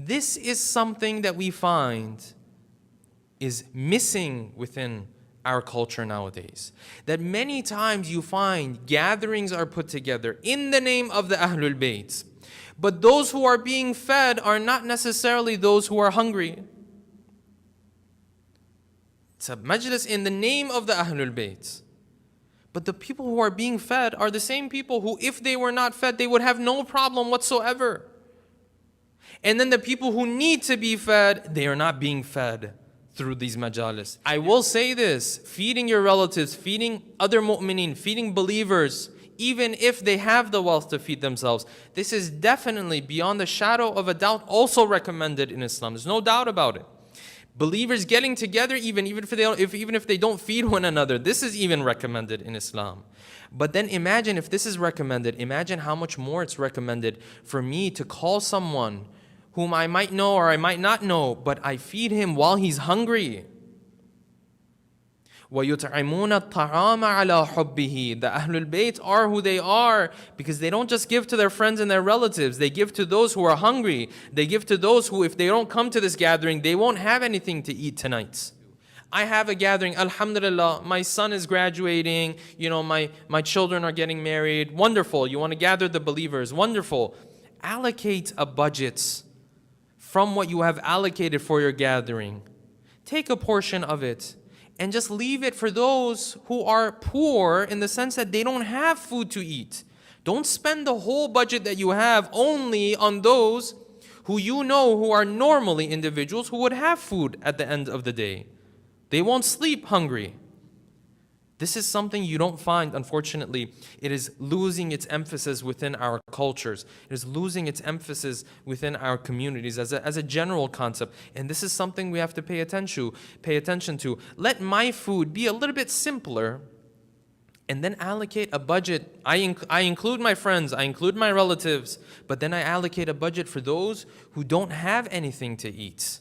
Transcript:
This is something that we find is missing within our culture nowadays. That many times you find gatherings are put together in the name of the Ahlul Bayt, but those who are being fed are not necessarily those who are hungry. It's a majlis in the name of the Ahlul Bayt, but the people who are being fed are the same people who, if they were not fed, they would have no problem whatsoever. And then the people who need to be fed, they are not being fed through these majalis. I will say this, feeding your relatives, feeding other mu'mineen, feeding believers, even if they have the wealth to feed themselves, this is definitely beyond the shadow of a doubt also recommended in Islam. There's no doubt about it. Believers getting together, even if they don't feed one another, this is even recommended in Islam. But then imagine if this is recommended, imagine how much more it's recommended for me to call someone whom I might know or I might not know, but I feed him while he's hungry. وَيُطْعِمُونَ الطَّعَامَ عَلَى حُبِّهِ. The Ahlul Bayt are who they are because they don't just give to their friends and their relatives. They give to those who are hungry. They give to those who, if they don't come to this gathering, they won't have anything to eat tonight. I have a gathering, alhamdulillah, my son is graduating, my children are getting married. Wonderful. You want to gather the believers. Wonderful. Allocate a budget from what you have allocated for your gathering. Take a portion of it and just leave it for those who are poor in the sense that they don't have food to eat. Don't spend the whole budget that you have only on those who you know who are normally individuals who would have food at the end of the day. They won't sleep hungry. This is something you don't find, unfortunately. It is losing its emphasis within our cultures. It is losing its emphasis within our communities as a general concept. And this is something we have to pay attention to. Let my food be a little bit simpler and then allocate a budget. I include my friends, I include my relatives, but then I allocate a budget for those who don't have anything to eat.